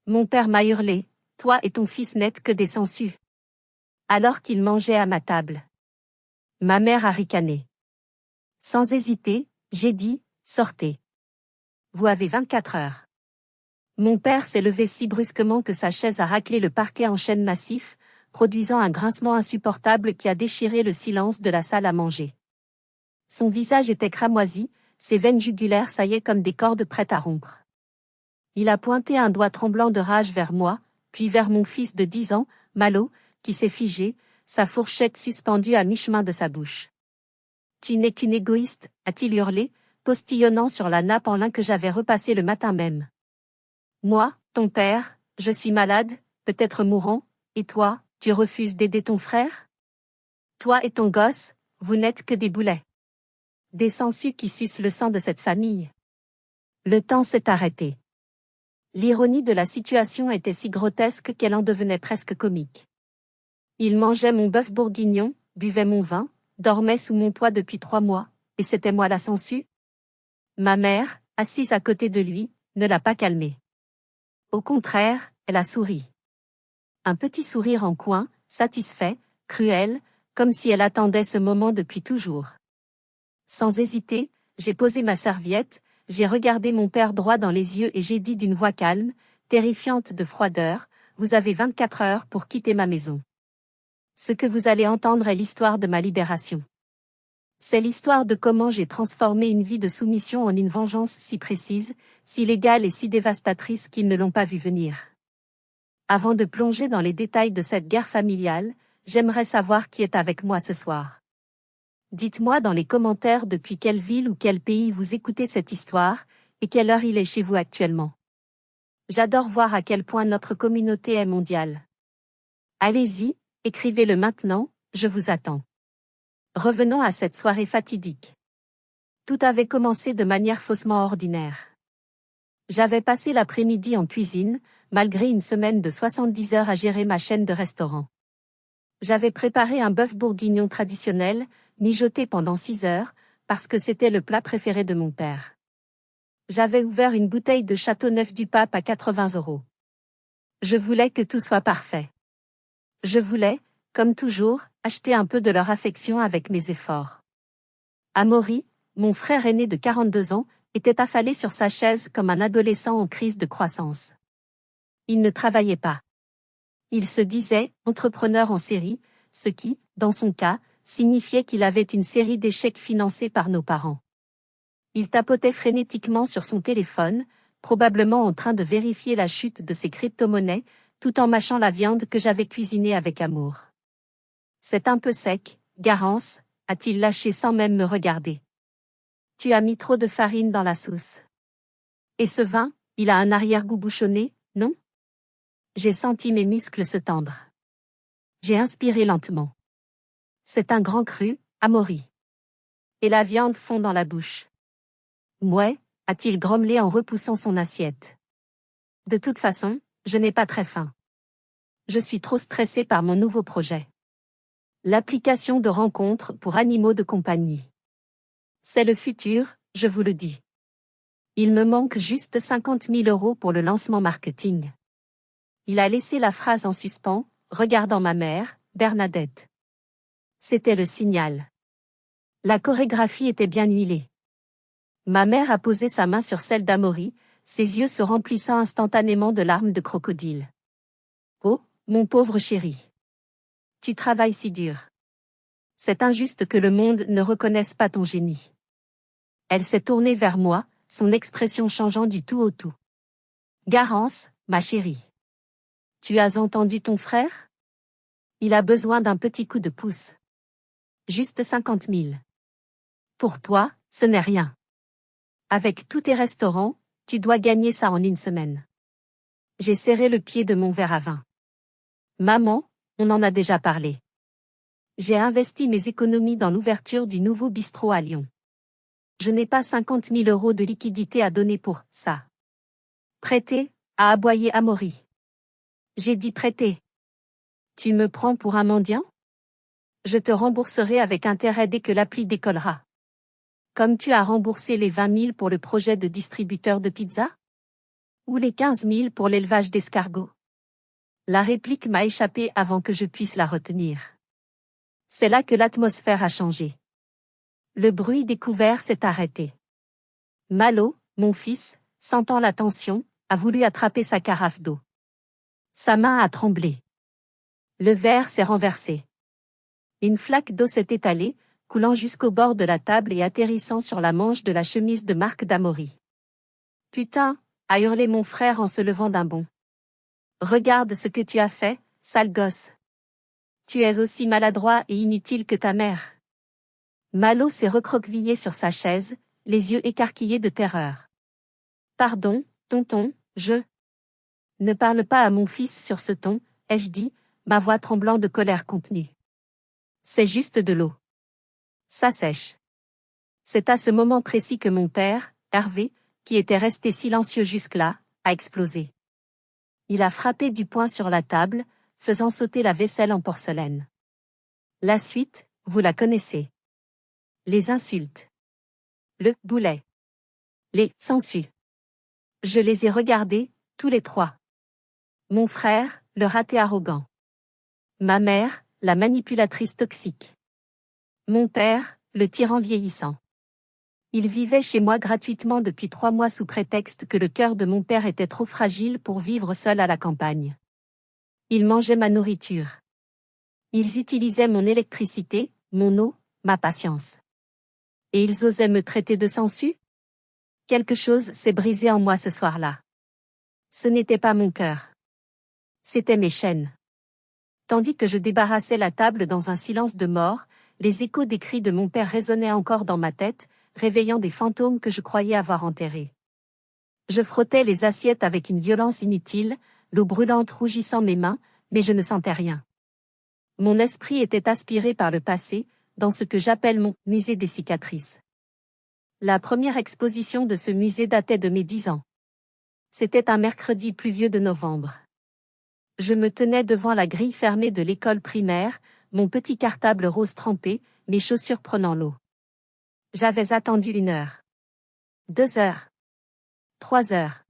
Mon père m'a hurlé, toi et ton fils n'êtes que des sangsues. Alors qu'il mangeait à ma table. Ma mère a ricané. Sans hésiter, j'ai dit, sortez. Vous avez 24 heures. Mon père s'est levé si brusquement que sa chaise a raclé le parquet en chêne massif, produisant un grincement insupportable qui a déchiré le silence de la salle à manger. Son visage était cramoisi, ses veines jugulaires saillaient comme des cordes prêtes à rompre. Il a pointé un doigt tremblant de rage vers moi, puis vers mon fils de 10 ans, Malo, qui s'est figé, sa fourchette suspendue à mi-chemin de sa bouche. « Tu n'es qu'une égoïste », a-t-il hurlé, postillonnant sur la nappe en lin que j'avais repassée le matin même. Moi, ton père, je suis malade, peut-être mourant, et toi, tu refuses d'aider ton frère? Toi et ton gosse, vous n'êtes que des boulets. Des sangsues qui sucent le sang de cette famille. Le temps s'est arrêté. L'ironie de la situation était si grotesque qu'elle en devenait presque comique. Il mangeait mon bœuf bourguignon, buvait mon vin, dormait sous mon toit depuis 3 mois, et c'était moi la sangsue? Ma mère, assise à côté de lui, ne l'a pas calmé. Au contraire, elle a souri. Un petit sourire en coin, satisfait, cruel, comme si elle attendait ce moment depuis toujours. Sans hésiter, j'ai posé ma serviette, j'ai regardé mon père droit dans les yeux et j'ai dit d'une voix calme, terrifiante de froideur, « Vous avez 24 heures pour quitter ma maison. » Ce que vous allez entendre est l'histoire de ma libération. C'est l'histoire de comment j'ai transformé une vie de soumission en une vengeance si précise, si légale et si dévastatrice qu'ils ne l'ont pas vu venir. Avant de plonger dans les détails de cette guerre familiale, j'aimerais savoir qui est avec moi ce soir. Dites-moi dans les commentaires depuis quelle ville ou quel pays vous écoutez cette histoire, et quelle heure il est chez vous actuellement. J'adore voir à quel point notre communauté est mondiale. Allez-y, écrivez-le maintenant, je vous attends. Revenons à cette soirée fatidique. Tout avait commencé de manière faussement ordinaire. J'avais passé l'après-midi en cuisine, malgré une semaine de 70 heures à gérer ma chaîne de restaurants. J'avais préparé un bœuf bourguignon traditionnel, mijoté pendant 6 heures, parce que c'était le plat préféré de mon père. J'avais ouvert une bouteille de Châteauneuf-du-Pape à 80 €. Je voulais que tout soit parfait. Je voulais, comme toujours, acheter un peu de leur affection avec mes efforts. Amaury, mon frère aîné de 42 ans, était affalé sur sa chaise comme un adolescent en crise de croissance. Il ne travaillait pas. Il se disait entrepreneur en série, ce qui, dans son cas, signifiait qu'il avait une série d'échecs financés par nos parents. Il tapotait frénétiquement sur son téléphone, probablement en train de vérifier la chute de ses crypto-monnaies, tout en mâchant la viande que j'avais cuisinée avec amour. C'est un peu sec, Garance, a-t-il lâché sans même me regarder. Tu as mis trop de farine dans la sauce. Et ce vin, il a un arrière-goût bouchonné, non? J'ai senti mes muscles se tendre. J'ai inspiré lentement. C'est un grand cru, Amaury. Et la viande fond dans la bouche. Mouais, a-t-il grommelé en repoussant son assiette. De toute façon, je n'ai pas très faim. Je suis trop stressé par mon nouveau projet. L'application de rencontre pour animaux de compagnie. C'est le futur, je vous le dis. Il me manque juste 50 000 € pour le lancement marketing. Il a laissé la phrase en suspens, regardant ma mère, Bernadette. C'était le signal. La chorégraphie était bien huilée. Ma mère a posé sa main sur celle d'Amaury, ses yeux se remplissant instantanément de larmes de crocodile. Oh, mon pauvre chéri. Tu travailles si dur. C'est injuste que le monde ne reconnaisse pas ton génie. Elle s'est tournée vers moi, son expression changeant du tout au tout. Garance, ma chérie. Tu as entendu ton frère? Il a besoin d'un petit coup de pouce. Juste 50 000. Pour toi, ce n'est rien. Avec tous tes restaurants, tu dois gagner ça en une semaine. J'ai serré le pied de mon verre à vin. Maman, on en a déjà parlé. J'ai investi mes économies dans l'ouverture du nouveau bistrot à Lyon. Je n'ai pas 50 000 € de liquidité à donner pour ça. Prêter, a aboyé Amaury. J'ai dit prêter. Tu me prends pour un mendiant? Je te rembourserai avec intérêt dès que l'appli décollera. Comme tu as remboursé les 20 000 pour le projet de distributeur de pizza? Ou les 15 000 pour l'élevage d'escargots? La réplique m'a échappé avant que je puisse la retenir. C'est là que l'atmosphère a changé. Le bruit des couverts s'est arrêté. Malo, mon fils, sentant la tension, a voulu attraper sa carafe d'eau. Sa main a tremblé. Le verre s'est renversé. Une flaque d'eau s'est étalée, coulant jusqu'au bord de la table et atterrissant sur la manche de la chemise de Marc Damory. « Putain !» a hurlé mon frère en se levant d'un bond. « Regarde ce que tu as fait, sale gosse. Tu es aussi maladroit et inutile que ta mère. » Malo s'est recroquevillé sur sa chaise, les yeux écarquillés de terreur. « Pardon, tonton, je... » « Ne parle pas à mon fils sur ce ton, » ai-je dit, ma voix tremblant de colère contenue. « C'est juste de l'eau. Ça sèche. » C'est à ce moment précis que mon père, Hervé, qui était resté silencieux jusque-là, a explosé. Il a frappé du poing sur la table, faisant sauter la vaisselle en porcelaine. La suite, vous la connaissez. Les insultes. Le boulet. Les sangsues. Je les ai regardés, tous les trois. Mon frère, le raté arrogant. Ma mère, la manipulatrice toxique. Mon père, le tyran vieillissant. Il vivait chez moi gratuitement depuis 3 mois sous prétexte que le cœur de mon père était trop fragile pour vivre seul à la campagne. Ils mangeaient ma nourriture. Ils utilisaient mon électricité, mon eau, ma patience. Et ils osaient me traiter de sangsue? Quelque chose s'est brisé en moi ce soir-là. Ce n'était pas mon cœur. C'étaient mes chaînes. Tandis que je débarrassais la table dans un silence de mort, les échos des cris de mon père résonnaient encore dans ma tête, réveillant des fantômes que je croyais avoir enterrés. Je frottais les assiettes avec une violence inutile, l'eau brûlante rougissant mes mains, mais je ne sentais rien. Mon esprit était aspiré par le passé, dans ce que j'appelle mon « musée des cicatrices ». La première exposition de ce musée datait de mes 10 ans. C'était un mercredi pluvieux de novembre. Je me tenais devant la grille fermée de l'école primaire, mon petit cartable rose trempé, mes chaussures prenant l'eau. J'avais attendu 1 heure. 2 heures. 3 heures.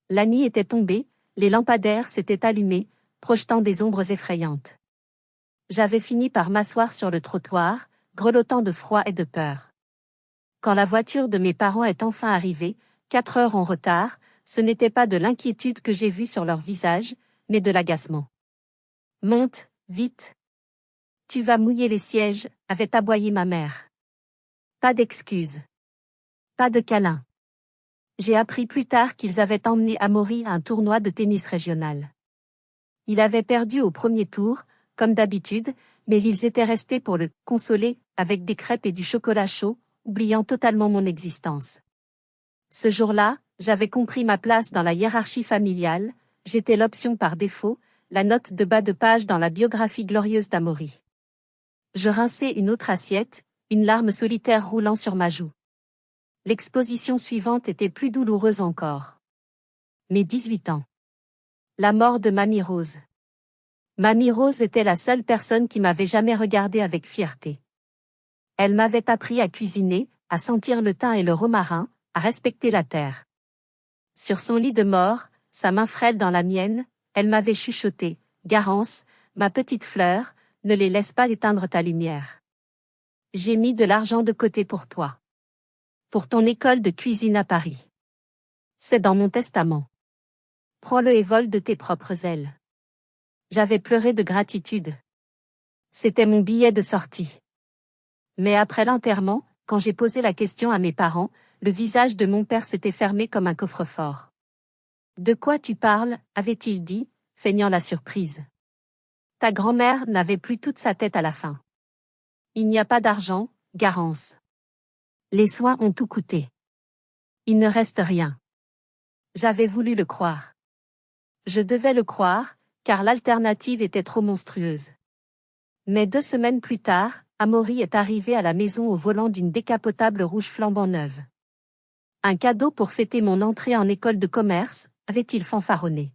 La nuit était tombée, les lampadaires s'étaient allumés, projetant des ombres effrayantes. J'avais fini par m'asseoir sur le trottoir, grelottant de froid et de peur. Quand la voiture de mes parents est enfin arrivée, 4 heures en retard, ce n'était pas de l'inquiétude que j'ai vue sur leur visage, mais de l'agacement. « Monte, vite. Tu vas mouiller les sièges », avait aboyé ma mère. Pas d'excuses. Pas de câlin. J'ai appris plus tard qu'ils avaient emmené Amaury à un tournoi de tennis régional. Il avait perdu au premier tour, comme d'habitude, mais ils étaient restés pour le consoler, avec des crêpes et du chocolat chaud, oubliant totalement mon existence. Ce jour-là, j'avais compris ma place dans la hiérarchie familiale, j'étais l'option par défaut, la note de bas de page dans la biographie glorieuse d'Amaury. Je rinçai une autre assiette, une larme solitaire roulant sur ma joue. L'exposition suivante était plus douloureuse encore. Mes 18 ans. La mort de Mamie Rose. Mamie Rose était la seule personne qui m'avait jamais regardée avec fierté. Elle m'avait appris à cuisiner, à sentir le thym et le romarin, à respecter la terre. Sur son lit de mort, sa main frêle dans la mienne, elle m'avait chuchoté, « Garance, ma petite fleur, ne les laisse pas éteindre ta lumière. J'ai mis de l'argent de côté pour toi. Pour ton école de cuisine à Paris. C'est dans mon testament. Prends-le et vole de tes propres ailes. » J'avais pleuré de gratitude. C'était mon billet de sortie. Mais après l'enterrement, quand j'ai posé la question à mes parents, le visage de mon père s'était fermé comme un coffre-fort. « De quoi tu parles ?» avait-il dit, feignant la surprise. « Ta grand-mère n'avait plus toute sa tête à la fin. Il n'y a pas d'argent, Garance. Les soins ont tout coûté. Il ne reste rien. » J'avais voulu le croire. Je devais le croire, car l'alternative était trop monstrueuse. Mais 2 semaines plus tard, Amaury est arrivé à la maison au volant d'une décapotable rouge flambant neuve. Un cadeau pour fêter mon entrée en école de commerce, avait-il fanfaronné.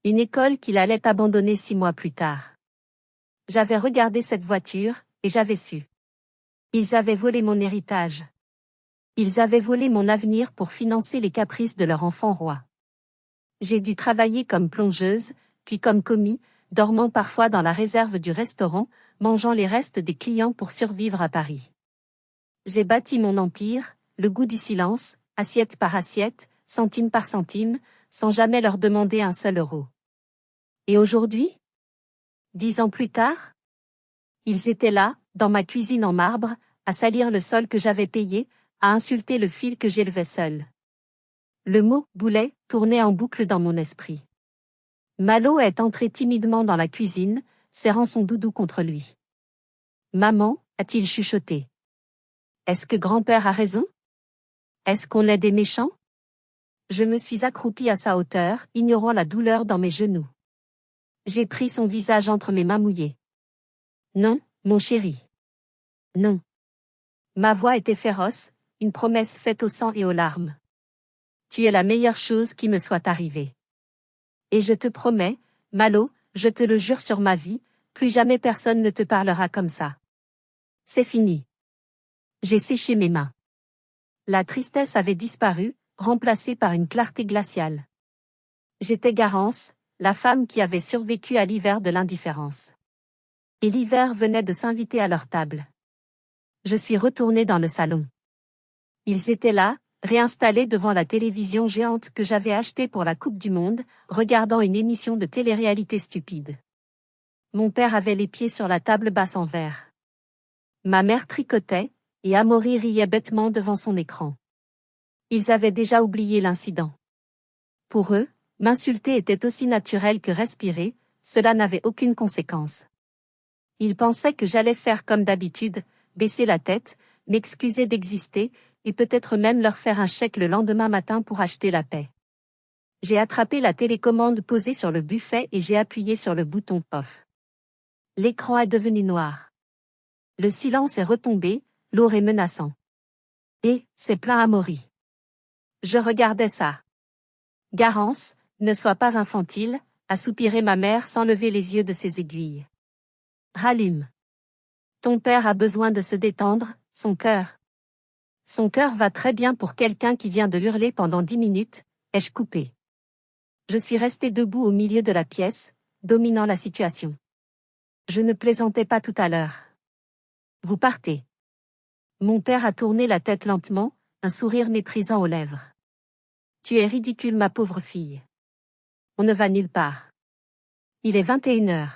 Une école qu'il allait abandonner 6 mois plus tard. J'avais regardé cette voiture, et j'avais su. Ils avaient volé mon héritage. Ils avaient volé mon avenir pour financer les caprices de leur enfant roi. J'ai dû travailler comme plongeuse, puis comme commis, dormant parfois dans la réserve du restaurant, mangeant les restes des clients pour survivre à Paris. J'ai bâti mon empire, le goût du silence, assiette par assiette, centime par centime, sans jamais leur demander un seul euro. Et aujourd'hui? 10 ans plus tard? Ils étaient là, dans ma cuisine en marbre, à salir le sol que j'avais payé, à insulter le fil que j'élevais seul. Le mot « boulet » tournait en boucle dans mon esprit. Malo est entré timidement dans la cuisine, serrant son doudou contre lui. « Maman » a-t-il chuchoté. « Est-ce que grand-père a raison? Est-ce qu'on est des méchants? » Je me suis accroupie à sa hauteur, ignorant la douleur dans mes genoux. J'ai pris son visage entre mes mains mouillées. « Non, mon chéri. Non. » Ma voix était féroce, une promesse faite au sang et aux larmes. Tu es la meilleure chose qui me soit arrivée. Et je te promets, Malo, je te le jure sur ma vie, plus jamais personne ne te parlera comme ça. C'est fini. J'ai séché mes mains. La tristesse avait disparu, remplacée par une clarté glaciale. J'étais Garance, la femme qui avait survécu à l'hiver de l'indifférence. Et l'hiver venait de s'inviter à leur table. Je suis retournée dans le salon. Ils étaient là, réinstallés devant la télévision géante que j'avais achetée pour la Coupe du Monde, regardant une émission de télé-réalité stupide. Mon père avait les pieds sur la table basse en verre. Ma mère tricotait, et Amaury riait bêtement devant son écran. Ils avaient déjà oublié l'incident. Pour eux, m'insulter était aussi naturel que respirer, cela n'avait aucune conséquence. Ils pensaient que j'allais faire comme d'habitude, baisser la tête, m'excuser d'exister, et peut-être même leur faire un chèque le lendemain matin pour acheter la paix. J'ai attrapé la télécommande posée sur le buffet et j'ai appuyé sur le bouton off. L'écran est devenu noir. Le silence est retombé, lourd et menaçant. Et, c'est plein Amaury. Je regardais ça. Garance, ne sois pas infantile, a soupiré ma mère sans lever les yeux de ses aiguilles. Rallume. Ton père a besoin de se détendre, son cœur. Son cœur va très bien pour quelqu'un qui vient de hurler pendant 10 minutes, ai-je coupé. Je suis resté debout au milieu de la pièce, dominant la situation. Je ne plaisantais pas tout à l'heure. Vous partez. Mon père a tourné la tête lentement, un sourire méprisant aux lèvres. Tu es ridicule ma pauvre fille. On ne va nulle part. Il est 21h.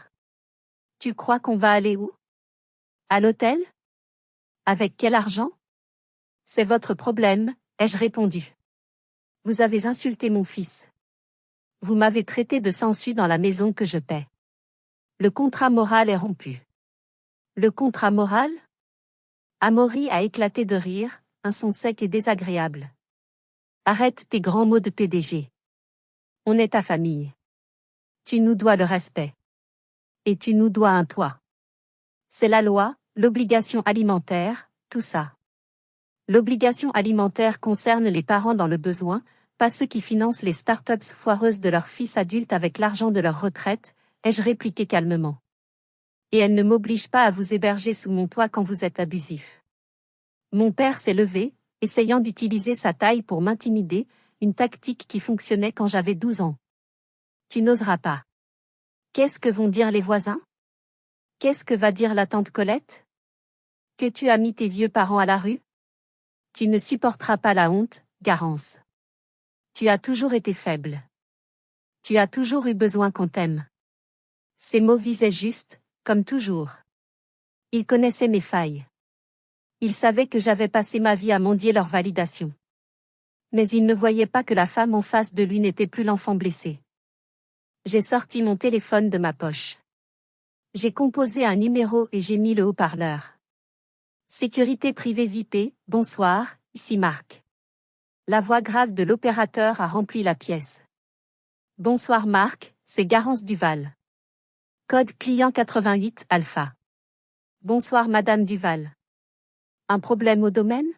Tu crois qu'on va aller où? À l'hôtel? Avec quel argent? C'est votre problème, ai-je répondu. Vous avez insulté mon fils. Vous m'avez traité de sansu dans la maison que je paie. Le contrat moral est rompu. Le contrat moral? Amaury a éclaté de rire, un son sec et désagréable. Arrête tes grands mots de PDG. On est ta famille. Tu nous dois le respect. Et tu nous dois un toit. C'est la loi, l'obligation alimentaire, tout ça. L'obligation alimentaire concerne les parents dans le besoin, pas ceux qui financent les start-up foireuses de leurs fils adultes avec l'argent de leur retraite, ai-je répliqué calmement. Et elle ne m'oblige pas à vous héberger sous mon toit quand vous êtes abusif. Mon père s'est levé, essayant d'utiliser sa taille pour m'intimider, une tactique qui fonctionnait quand j'avais 12 ans. Tu n'oseras pas. Qu'est-ce que vont dire les voisins? Qu'est-ce que va dire la tante Colette? Que tu as mis tes vieux parents à la rue? Tu ne supporteras pas la honte, Garance. Tu as toujours été faible. Tu as toujours eu besoin qu'on t'aime. Ces mots visaient juste, comme toujours. Il connaissait mes failles. Il savait que j'avais passé ma vie à mendier leur validation. Mais il ne voyait pas que la femme en face de lui n'était plus l'enfant blessé. J'ai sorti mon téléphone de ma poche. J'ai composé un numéro et j'ai mis le haut-parleur. Sécurité privée VIP, bonsoir, ici Marc. La voix grave de l'opérateur a rempli la pièce. Bonsoir Marc, c'est Garance Duval. Code client 88 alpha. Bonsoir Madame Duval. Un problème au domaine?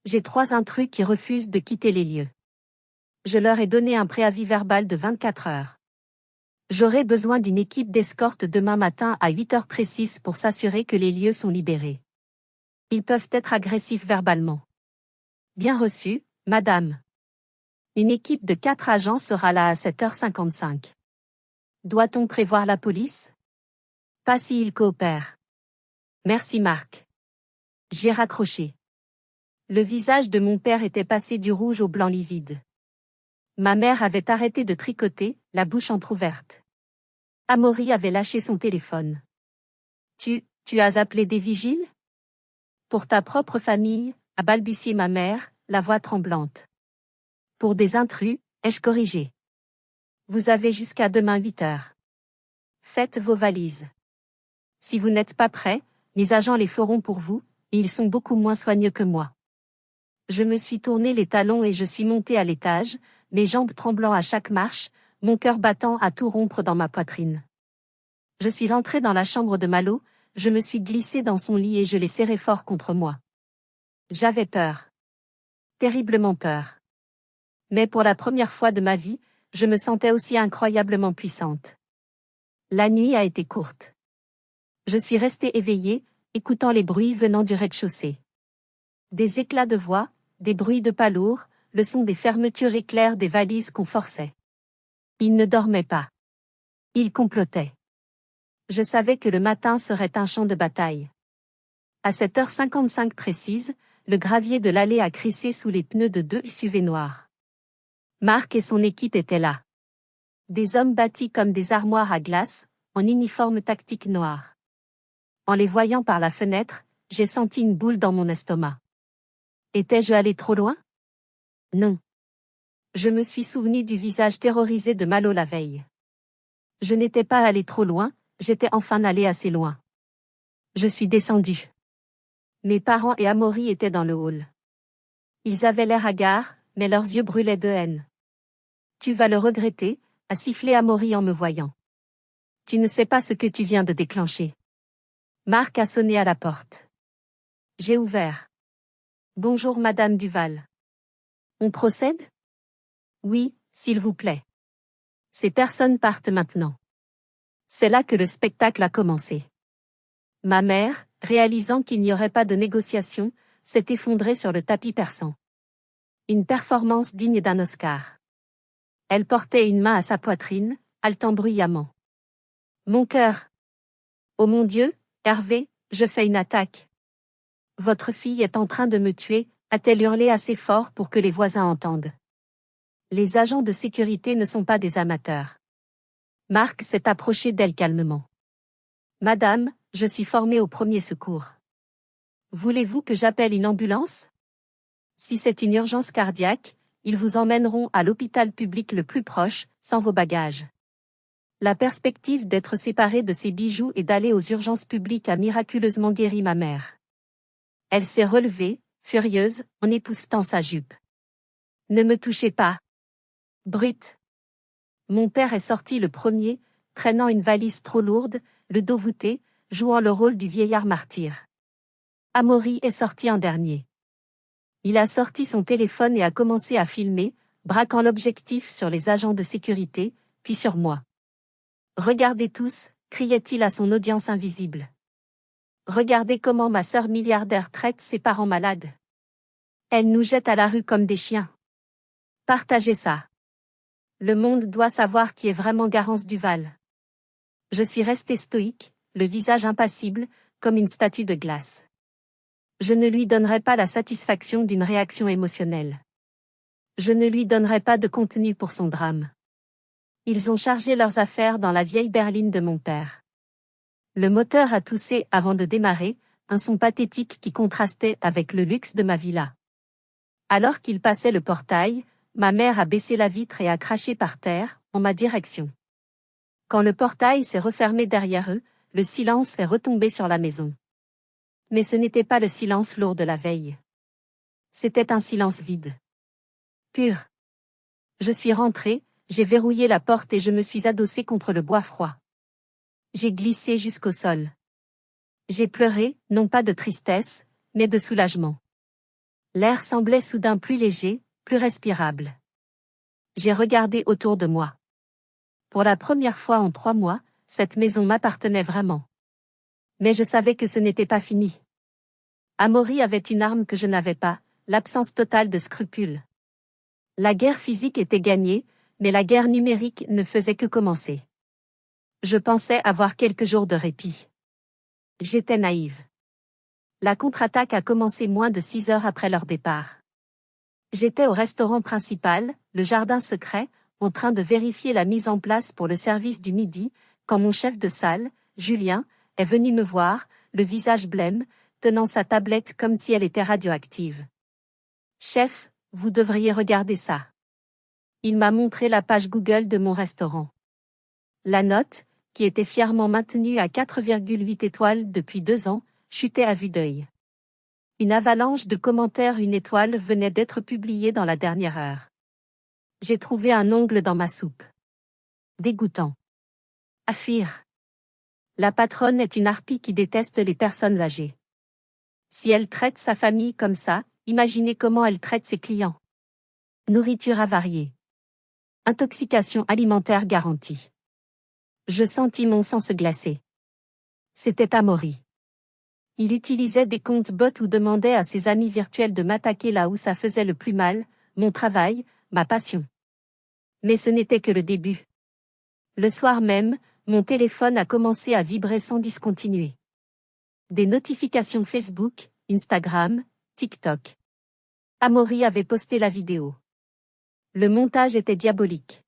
J'ai 3 intrus qui refusent de quitter les lieux. Je leur ai donné un préavis verbal de 24 heures. J'aurai besoin d'une équipe d'escorte demain matin à 8 heures précises pour s'assurer que les lieux sont libérés. Ils peuvent être agressifs verbalement. Bien reçu, madame. Une équipe de 4 agents sera là à 7h55. Doit-on prévoir la police? Pas s'ils coopèrent. Merci Marc. J'ai raccroché. Le visage de mon père était passé du rouge au blanc livide. Ma mère avait arrêté de tricoter, la bouche entr'ouverte. Amaury avait lâché son téléphone. Tu as appelé des vigiles? Pour ta propre famille, a balbutié ma mère, la voix tremblante. Pour des intrus, ai-je corrigé. Vous avez jusqu'à demain 8h. Faites vos valises. Si vous n'êtes pas prêts, mes agents les feront pour vous, et ils sont beaucoup moins soigneux que moi. Je me suis tourné les talons et je suis monté à l'étage, mes jambes tremblant à chaque marche, mon cœur battant à tout rompre dans ma poitrine. Je suis entré dans la chambre de Malo, je me suis glissé dans son lit et je l'ai serré fort contre moi. J'avais peur. Terriblement peur. Mais pour la première fois de ma vie, je me sentais aussi incroyablement puissante. La nuit a été courte. Je suis restée éveillée, écoutant les bruits venant du rez-de-chaussée. Des éclats de voix, des bruits de pas lourds, le son des fermetures éclairs des valises qu'on forçait. Il ne dormait pas. Il complotait. Je savais que le matin serait un champ de bataille. À 7h55 précise, le gravier de l'allée a crissé sous les pneus de 2 SUV noirs. Marc et son équipe étaient là. Des hommes bâtis comme des armoires à glace, en uniforme tactique noir. En les voyant par la fenêtre, j'ai senti une boule dans mon estomac. Étais-je allé trop loin? Non. Je me suis souvenu du visage terrorisé de Malo la veille. Je n'étais pas allé trop loin, j'étais enfin allé assez loin. Je suis descendu. Mes parents et Amaury étaient dans le hall. Ils avaient l'air hagards, mais leurs yeux brûlaient de haine. Tu vas le regretter, a sifflé Amaury en me voyant. Tu ne sais pas ce que tu viens de déclencher. Marc a sonné à la porte. J'ai ouvert. Bonjour Madame Duval. On procède? Oui, s'il vous plaît. Ces personnes partent maintenant. C'est là que le spectacle a commencé. Ma mère, réalisant qu'il n'y aurait pas de négociation, s'est effondrée sur le tapis persan. Une performance digne d'un Oscar. Elle portait une main à sa poitrine, haletant bruyamment. Mon cœur. Oh mon Dieu, Hervé, je fais une attaque. Votre fille est en train de me tuer, a-t-elle hurlé assez fort pour que les voisins entendent. Les agents de sécurité ne sont pas des amateurs. Marc s'est approché d'elle calmement. Madame, je suis formé au premier secours. Voulez-vous que j'appelle une ambulance? Si c'est une urgence cardiaque, ils vous emmèneront à l'hôpital public le plus proche, sans vos bagages. La perspective d'être séparée de ses bijoux et d'aller aux urgences publiques a miraculeusement guéri ma mère. Elle s'est relevée, furieuse, en époussetant sa jupe. Ne me touchez pas. Brute. Mon père est sorti le premier, traînant une valise trop lourde, le dos voûté, jouant le rôle du vieillard martyr. Amaury est sorti en dernier. Il a sorti son téléphone et a commencé à filmer, braquant l'objectif sur les agents de sécurité, puis sur moi. Regardez tous, criait-il à son audience invisible. Regardez comment ma sœur milliardaire traite ses parents malades. Elle nous jette à la rue comme des chiens. Partagez ça. Le monde doit savoir qui est vraiment Garance Duval. Je suis resté stoïque, le visage impassible, comme une statue de glace. Je ne lui donnerai pas la satisfaction d'une réaction émotionnelle. Je ne lui donnerai pas de contenu pour son drame. Ils ont chargé leurs affaires dans la vieille berline de mon père. Le moteur a toussé avant de démarrer, un son pathétique qui contrastait avec le luxe de ma villa. Alors qu'il passait le portail, ma mère a baissé la vitre et a craché par terre, en ma direction. Quand le portail s'est refermé derrière eux, le silence est retombé sur la maison. Mais ce n'était pas le silence lourd de la veille. C'était un silence vide. Pur. Je suis rentré, j'ai verrouillé la porte et je me suis adossé contre le bois froid. J'ai glissé jusqu'au sol. J'ai pleuré, non pas de tristesse, mais de soulagement. L'air semblait soudain plus léger, plus respirable. J'ai regardé autour de moi. Pour la première fois en 3 mois, cette maison m'appartenait vraiment. Mais je savais que ce n'était pas fini. Amaury avait une arme que je n'avais pas, l'absence totale de scrupules. La guerre physique était gagnée, mais la guerre numérique ne faisait que commencer. Je pensais avoir quelques jours de répit. J'étais naïve. La contre-attaque a commencé moins de 6 heures après leur départ. J'étais au restaurant principal, le jardin secret, en train de vérifier la mise en place pour le service du midi, quand mon chef de salle, Julien, est venu me voir, le visage blême, tenant sa tablette comme si elle était radioactive. « Chef, vous devriez regarder ça. » Il m'a montré la page Google de mon restaurant. La note, qui était fièrement maintenue à 4,8 étoiles depuis 2 ans, chutait à vue d'œil. Une avalanche de commentaires 1 étoile venait d'être publiée dans la dernière heure. J'ai trouvé un ongle dans ma soupe. Dégoûtant. À fuir. La patronne est une harpie qui déteste les personnes âgées. Si elle traite sa famille comme ça, imaginez comment elle traite ses clients. Nourriture avariée. Intoxication alimentaire garantie. Je sentis mon sang se glacer. C'était Amaury. Il utilisait des comptes bots ou demandait à ses amis virtuels de m'attaquer là où ça faisait le plus mal, mon travail, ma passion. Mais ce n'était que le début. Le soir même, mon téléphone a commencé à vibrer sans discontinuer. Des notifications Facebook, Instagram, TikTok. Amaury avait posté la vidéo. Le montage était diabolique.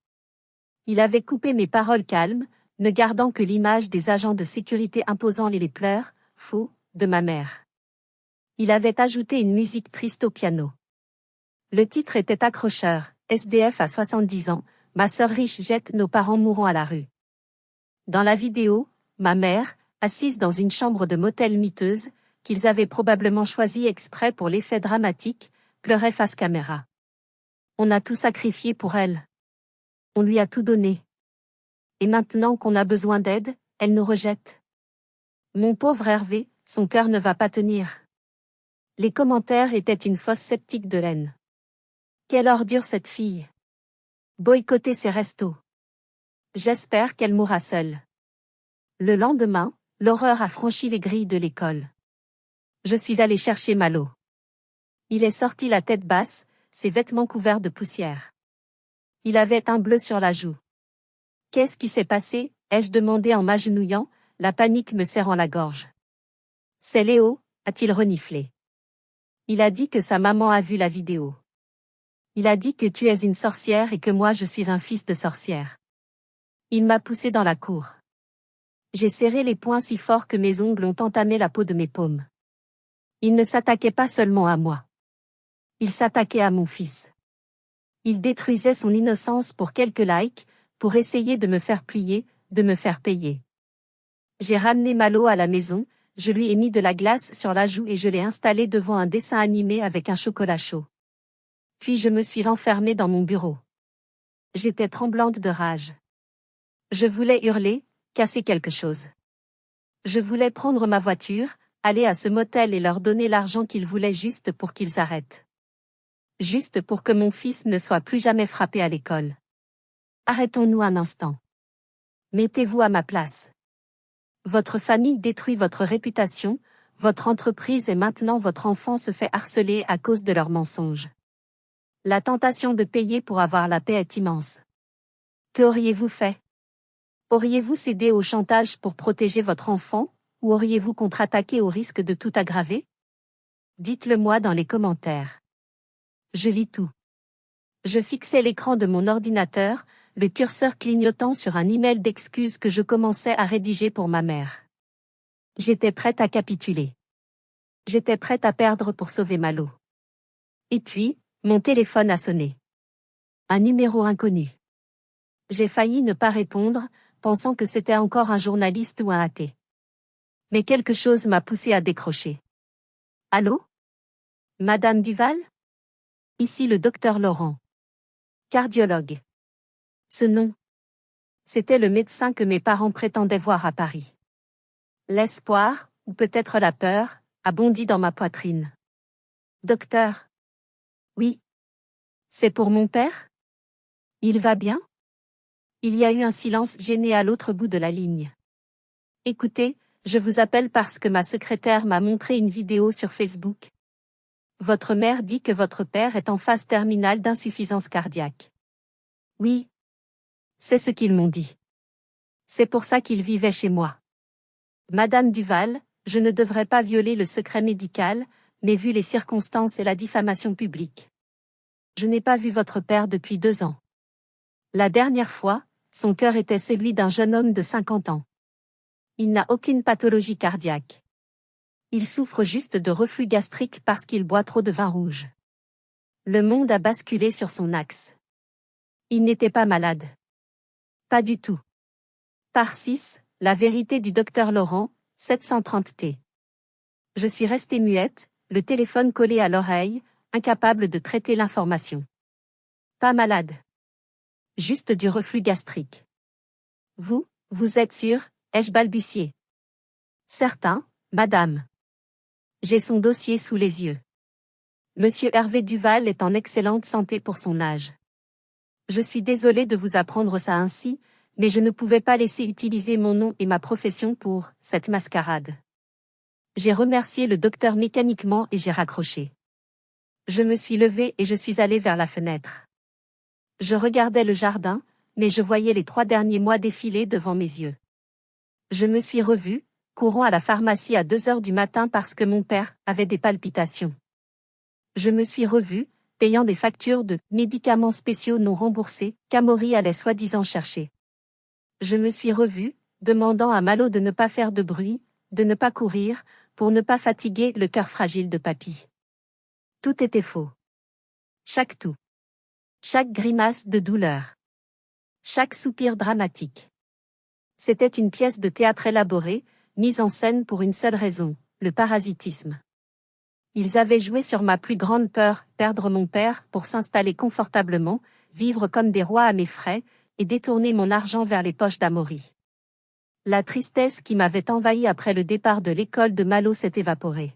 Il avait coupé mes paroles calmes, ne gardant que l'image des agents de sécurité imposant les pleurs, faux, de ma mère. Il avait ajouté une musique triste au piano. Le titre était accrocheur, SDF à 70 ans, ma sœur riche jette nos parents mourants à la rue. Dans la vidéo, ma mère, assise dans une chambre de motel miteuse, qu'ils avaient probablement choisie exprès pour l'effet dramatique, pleurait face caméra. On a tout sacrifié pour elle. On lui a tout donné. Et maintenant qu'on a besoin d'aide, elle nous rejette. Mon pauvre Hervé, son cœur ne va pas tenir. Les commentaires étaient une fosse septique de laine. Quelle ordure cette fille. Boycotter ses restos. J'espère qu'elle mourra seule. Le lendemain, l'horreur a franchi les grilles de l'école. Je suis allée chercher Malo. Il est sorti la tête basse, ses vêtements couverts de poussière. Il avait un bleu sur la joue. Qu'est-ce qui s'est passé? Ai-je demandé en m'agenouillant, la panique me serrant la gorge. C'est Léo, a-t-il reniflé. Il a dit que sa maman a vu la vidéo. Il a dit que tu es une sorcière et que moi je suis un fils de sorcière. Il m'a poussé dans la cour. J'ai serré les poings si fort que mes ongles ont entamé la peau de mes paumes. Il ne s'attaquait pas seulement à moi. Il s'attaquait à mon fils. Il détruisait son innocence pour quelques likes, pour essayer de me faire plier, de me faire payer. J'ai ramené Malo à la maison, je lui ai mis de la glace sur la joue et je l'ai installé devant un dessin animé avec un chocolat chaud. Puis je me suis renfermée dans mon bureau. J'étais tremblante de rage. Je voulais hurler, casser quelque chose. Je voulais prendre ma voiture, aller à ce motel et leur donner l'argent qu'ils voulaient juste pour qu'ils arrêtent. Juste pour que mon fils ne soit plus jamais frappé à l'école. Arrêtons-nous un instant. Mettez-vous à ma place. Votre famille détruit votre réputation, votre entreprise et maintenant votre enfant se fait harceler à cause de leurs mensonges. La tentation de payer pour avoir la paix est immense. Qu'auriez-vous fait? Auriez-vous cédé au chantage pour protéger votre enfant, ou auriez-vous contre-attaqué au risque de tout aggraver? Dites-le moi dans les commentaires. Je lis tout. Je fixais l'écran de mon ordinateur, le curseur clignotant sur un email d'excuses que je commençais à rédiger pour ma mère. J'étais prête à capituler. J'étais prête à perdre pour sauver Malo. Et puis, mon téléphone a sonné. Un numéro inconnu. J'ai failli ne pas répondre, pensant que c'était encore un journaliste ou un athée. Mais quelque chose m'a poussé à décrocher. Allô? Madame Duval? Ici le docteur Laurent. Cardiologue. Ce nom. C'était le médecin que mes parents prétendaient voir à Paris. L'espoir, ou peut-être la peur, a bondi dans ma poitrine. Docteur. Oui. C'est pour mon père? Il va bien? Il y a eu un silence gêné à l'autre bout de la ligne. Écoutez, je vous appelle parce que ma secrétaire m'a montré une vidéo sur Facebook. Votre mère dit que votre père est en phase terminale d'insuffisance cardiaque. Oui. C'est ce qu'ils m'ont dit. C'est pour ça qu'il vivait chez moi. Madame Duval, je ne devrais pas violer le secret médical, mais vu les circonstances et la diffamation publique. Je n'ai pas vu votre père depuis 2 ans. La dernière fois, son cœur était celui d'un jeune homme de 50 ans. Il n'a aucune pathologie cardiaque. Il souffre juste de reflux gastrique parce qu'il boit trop de vin rouge. Le monde a basculé sur son axe. Il n'était pas malade. Pas du tout. Par 6, la vérité du docteur Laurent, 730 t. Je suis restée muette, le téléphone collé à l'oreille, incapable de traiter l'information. Pas malade. Juste du reflux gastrique. Vous êtes sûr, ai-je balbutié. Certain, madame. J'ai son dossier sous les yeux. Monsieur Hervé Duval est en excellente santé pour son âge. Je suis désolée de vous apprendre ça ainsi, mais je ne pouvais pas laisser utiliser mon nom et ma profession pour cette mascarade. J'ai remercié le docteur mécaniquement et j'ai raccroché. Je me suis levée et je suis allée vers la fenêtre. Je regardais le jardin, mais je voyais les 3 derniers mois défiler devant mes yeux. Je me suis revue, courant à la pharmacie à 2 heures du matin parce que mon père avait des palpitations. Je me suis revue, payant des factures de médicaments spéciaux non remboursés qu'Amaury allait soi-disant chercher. Je me suis revue, demandant à Malo de ne pas faire de bruit, de ne pas courir, pour ne pas fatiguer le cœur fragile de papy. Tout était faux. Chaque toux. Chaque grimace de douleur. Chaque soupir dramatique. C'était une pièce de théâtre élaborée, mise en scène pour une seule raison, le parasitisme. Ils avaient joué sur ma plus grande peur, perdre mon père, pour s'installer confortablement, vivre comme des rois à mes frais, et détourner mon argent vers les poches d'Amaury. La tristesse qui m'avait envahi après le départ de l'école de Malo s'est évaporée.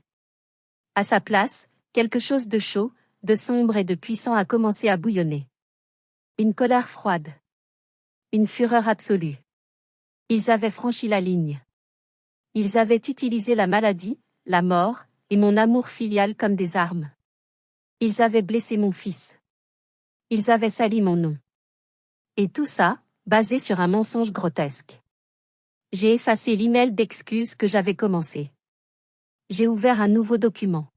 À sa place, quelque chose de chaud, de sombre et de puissant a commencé à bouillonner. Une colère froide. Une fureur absolue. Ils avaient franchi la ligne. Ils avaient utilisé la maladie, la mort, et mon amour filial comme des armes. Ils avaient blessé mon fils. Ils avaient sali mon nom. Et tout ça, basé sur un mensonge grotesque. J'ai effacé l'email d'excuses que j'avais commencé. J'ai ouvert un nouveau document.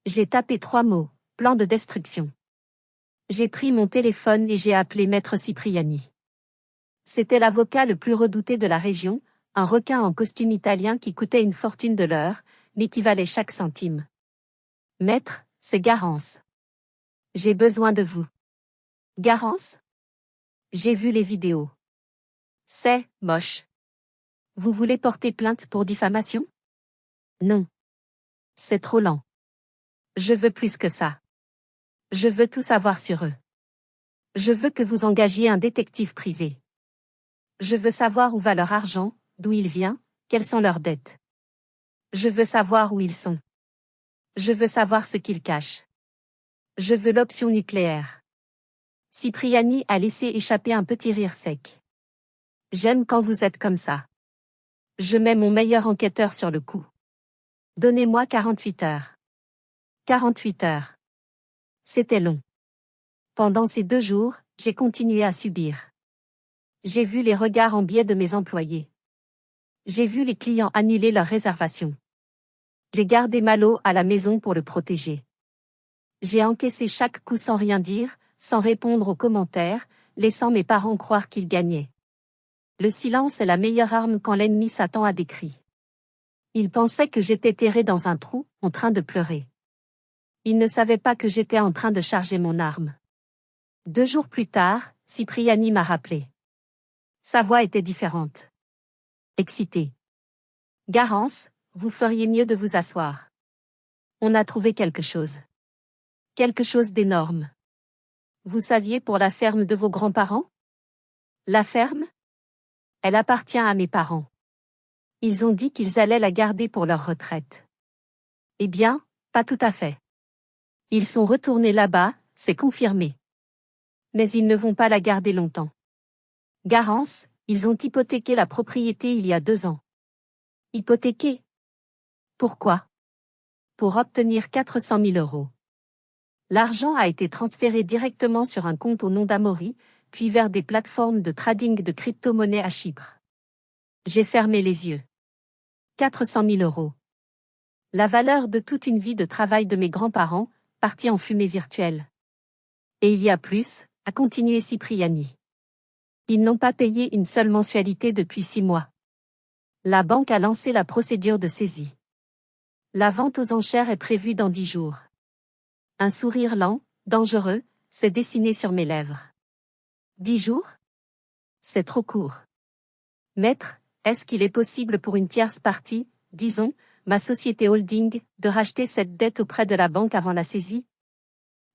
J'ai tapé 3 mots, plan de destruction. J'ai pris mon téléphone et j'ai appelé Maître Cipriani. C'était l'avocat le plus redouté de la région, un requin en costume italien qui coûtait une fortune de l'heure, mais qui valait chaque centime. Maître, c'est Garance. J'ai besoin de vous. Garance? J'ai vu les vidéos. C'est moche. Vous voulez porter plainte pour diffamation? Non. C'est trop lent. Je veux plus que ça. Je veux tout savoir sur eux. Je veux que vous engagiez un détective privé. Je veux savoir où va leur argent, d'où il vient, quelles sont leurs dettes. Je veux savoir où ils sont. Je veux savoir ce qu'ils cachent. Je veux l'option nucléaire. Cipriani a laissé échapper un petit rire sec. J'aime quand vous êtes comme ça. Je mets mon meilleur enquêteur sur le coup. Donnez-moi 48 heures. 48 heures. C'était long. Pendant ces 2 jours, j'ai continué à subir. J'ai vu les regards en biais de mes employés. J'ai vu les clients annuler leurs réservations. J'ai gardé Malo à la maison pour le protéger. J'ai encaissé chaque coup sans rien dire, sans répondre aux commentaires, laissant mes parents croire qu'ils gagnaient. Le silence est la meilleure arme quand l'ennemi s'attend à des cris. Ils pensaient que j'étais terré dans un trou, en train de pleurer. Ils ne savaient pas que j'étais en train de charger mon arme. 2 jours plus tard, Cipriani m'a rappelé. Sa voix était différente. Excitée. Garance, vous feriez mieux de vous asseoir. On a trouvé quelque chose. Quelque chose d'énorme. Vous saviez pour la ferme de vos grands-parents? La ferme? Elle appartient à mes parents. Ils ont dit qu'ils allaient la garder pour leur retraite. Eh bien, pas tout à fait. Ils sont retournés là-bas, c'est confirmé. Mais ils ne vont pas la garder longtemps. Garance, ils ont hypothéqué la propriété il y a 2 ans. Hypothéqué? Pourquoi? pour obtenir 400 000 euros. L'argent a été transféré directement sur un compte au nom d'Amaury, puis vers des plateformes de trading de crypto-monnaies à Chypre. J'ai fermé les yeux. 400 000 euros. La valeur de toute une vie de travail de mes grands-parents, partie en fumée virtuelle. Et il y a plus, a continué Cipriani. Ils n'ont pas payé une seule mensualité depuis 6 mois. La banque a lancé la procédure de saisie. La vente aux enchères est prévue dans 10 jours. Un sourire lent, dangereux, s'est dessiné sur mes lèvres. 10 jours? C'est trop court. Maître, est-ce qu'il est possible pour une tierce partie, disons, ma société holding, de racheter cette dette auprès de la banque avant la saisie?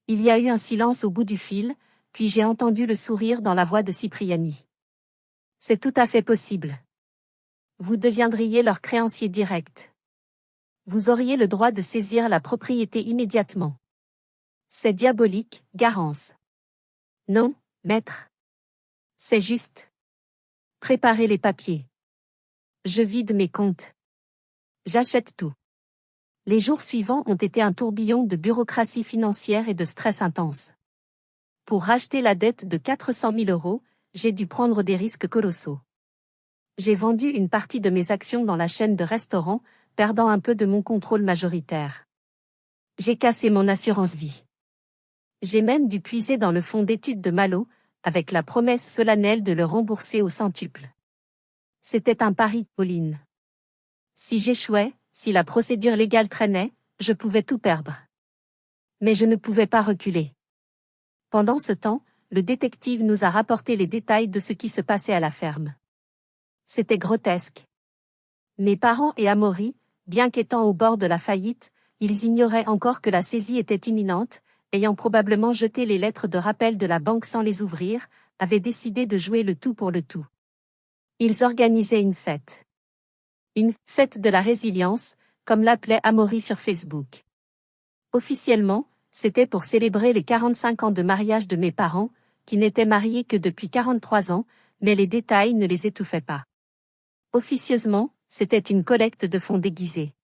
Il y a eu un silence au bout du fil, puis j'ai entendu le sourire dans la voix de Cipriani. C'est tout à fait possible. Vous deviendriez leur créancier direct. Vous auriez le droit de saisir la propriété immédiatement. C'est diabolique, Garance. Non, maître. C'est juste. Préparez les papiers. Je vide mes comptes. J'achète tout. Les jours suivants ont été un tourbillon de bureaucratie financière et de stress intense. Pour racheter la dette de 400 000 euros, j'ai dû prendre des risques colossaux. J'ai vendu une partie de mes actions dans la chaîne de restaurants, perdant un peu de mon contrôle majoritaire. J'ai cassé mon assurance vie. J'ai même dû puiser dans le fonds d'études de Malo, avec la promesse solennelle de le rembourser au centuple. C'était un pari, Pauline. Si j'échouais, si la procédure légale traînait, je pouvais tout perdre. Mais je ne pouvais pas reculer. Pendant ce temps, le détective nous a rapporté les détails de ce qui se passait à la ferme. C'était grotesque. Mes parents et Amaury, bien qu'étant au bord de la faillite, ils ignoraient encore que la saisie était imminente, ayant probablement jeté les lettres de rappel de la banque sans les ouvrir, avaient décidé de jouer le tout pour le tout. Ils organisaient une fête. Une « fête de la résilience », comme l'appelait Amaury sur Facebook. Officiellement, c'était pour célébrer les 45 ans de mariage de mes parents, qui n'étaient mariés que depuis 43 ans, mais les détails ne les étouffaient pas. Officieusement, c'était une collecte de fonds déguisée.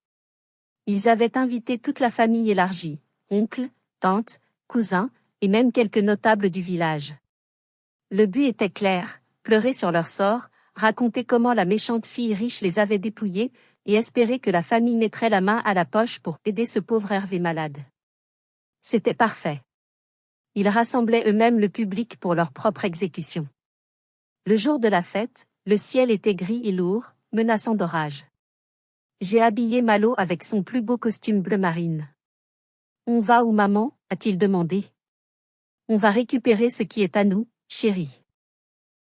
Ils avaient invité toute la famille élargie, oncles, tantes, cousins, et même quelques notables du village. Le but était clair, pleurer sur leur sort, raconter comment la méchante fille riche les avait dépouillés, et espérer que la famille mettrait la main à la poche pour aider ce pauvre Hervé malade. C'était parfait. Ils rassemblaient eux-mêmes le public pour leur propre exécution. Le jour de la fête, le ciel était gris et lourd, menaçant d'orage. J'ai habillé Malo avec son plus beau costume bleu marine. « On va où, maman ?» a-t-il demandé. « On va récupérer ce qui est à nous, chérie.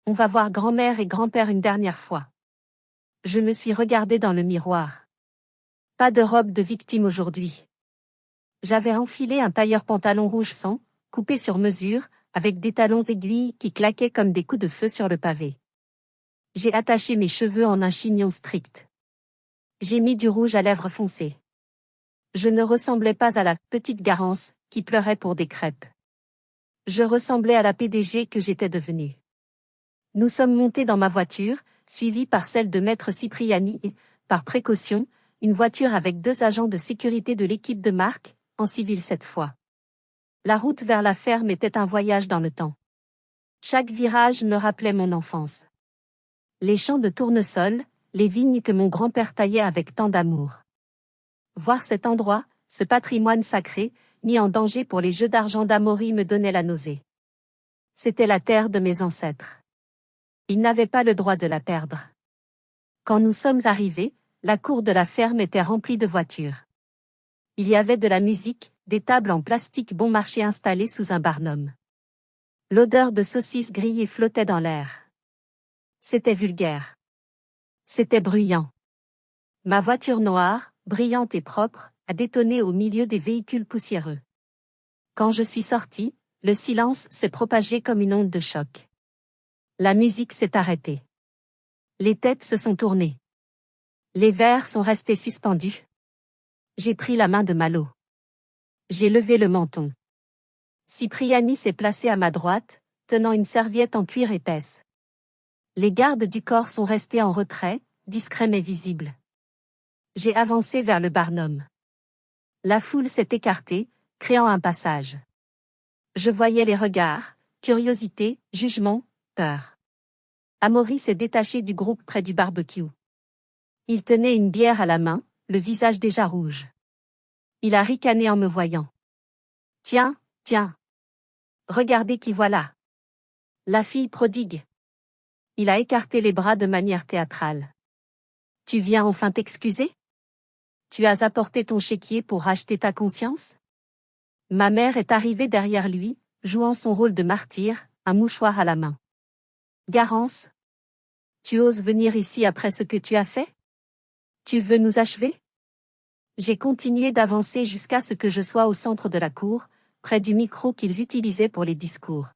On va voir grand-mère et grand-père une dernière fois. » Je me suis regardée dans le miroir. Pas de robe de victime aujourd'hui. J'avais enfilé un tailleur pantalon rouge sang, coupé sur mesure, avec des talons aiguilles qui claquaient comme des coups de feu sur le pavé. J'ai attaché mes cheveux en un chignon strict. J'ai mis du rouge à lèvres foncé. Je ne ressemblais pas à la petite Garance, qui pleurait pour des crêpes. Je ressemblais à la PDG que j'étais devenue. Nous sommes montés dans ma voiture, suivie par celle de Maître Cipriani et, par précaution, une voiture avec 2 agents de sécurité de l'équipe de Marc, en civil cette fois. La route vers la ferme était un voyage dans le temps. Chaque virage me rappelait mon enfance. Les champs de tournesol, les vignes que mon grand-père taillait avec tant d'amour. Voir cet endroit, ce patrimoine sacré, mis en danger pour les jeux d'argent d'Amaury me donnait la nausée. C'était la terre de mes ancêtres. Ils n'avaient pas le droit de la perdre. Quand nous sommes arrivés, la cour de la ferme était remplie de voitures. Il y avait de la musique, des tables en plastique bon marché installées sous un barnum. L'odeur de saucisses grillées flottait dans l'air. C'était vulgaire. C'était bruyant. Ma voiture noire, brillante et propre, a détonné au milieu des véhicules poussiéreux. Quand je suis sortie, le silence s'est propagé comme une onde de choc. La musique s'est arrêtée. Les têtes se sont tournées. Les verres sont restés suspendus. J'ai pris la main de Malo. J'ai levé le menton. Cipriani s'est placé à ma droite, tenant une serviette en cuir épaisse. Les gardes du corps sont restés en retrait, discrets mais visibles. J'ai avancé vers le barnum. La foule s'est écartée, créant un passage. Je voyais les regards, curiosité, jugement, peur. Amaury s'est détaché du groupe près du barbecue. Il tenait une bière à la main, le visage déjà rouge. Il a ricané en me voyant. Tiens, tiens. Regardez qui voilà. La fille prodigue. Il a écarté les bras de manière théâtrale. Tu viens enfin t'excuser? Tu as apporté ton chéquier pour racheter ta conscience? Ma mère est arrivée derrière lui, jouant son rôle de martyr, un mouchoir à la main. Garance? Tu oses venir ici après ce que tu as fait? Tu veux nous achever? J'ai continué d'avancer jusqu'à ce que je sois au centre de la cour, près du micro qu'ils utilisaient pour les discours.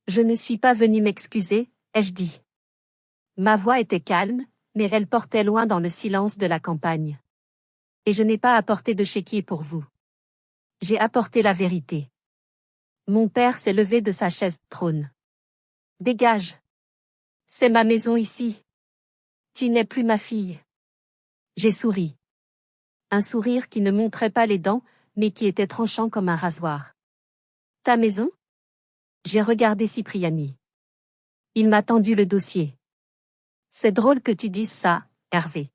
Je ne suis pas venu m'excuser, ai-je dit. Ma voix était calme, mais elle portait loin dans le silence de la campagne. Et je n'ai pas apporté de chéquier pour vous. J'ai apporté la vérité. Mon père s'est levé de sa chaise trône. Dégage. C'est ma maison ici. Tu n'es plus ma fille. J'ai souri. Un sourire qui ne montrait pas les dents, mais qui était tranchant comme un rasoir. Ta maison? J'ai regardé Cipriani. Il m'a tendu le dossier. C'est drôle que tu dises ça, Hervé.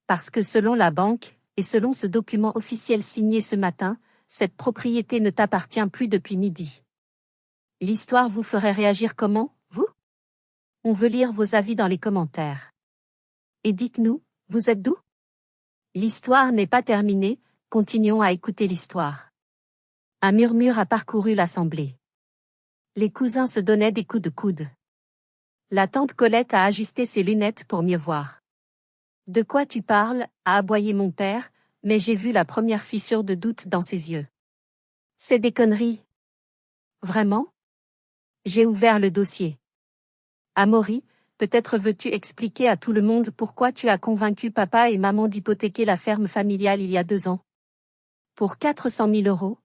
Parce que selon la banque, et selon ce document officiel signé ce matin, cette propriété ne t'appartient plus depuis midi. L'histoire vous ferait réagir comment, vous? On veut lire vos avis dans les commentaires. Et dites-nous, vous êtes d'où? L'histoire n'est pas terminée, continuons à écouter l'histoire. Un murmure a parcouru l'assemblée. Les cousins se donnaient des coups de coude. La tante Colette a ajusté ses lunettes pour mieux voir. De quoi tu parles, a aboyé mon père, mais j'ai vu la première fissure de doute dans ses yeux. C'est des conneries. Vraiment? J'ai ouvert le dossier. Amaury, peut-être veux-tu expliquer à tout le monde pourquoi tu as convaincu papa et maman d'hypothéquer la ferme familiale il y a 2 ans? Pour 400 000 euros?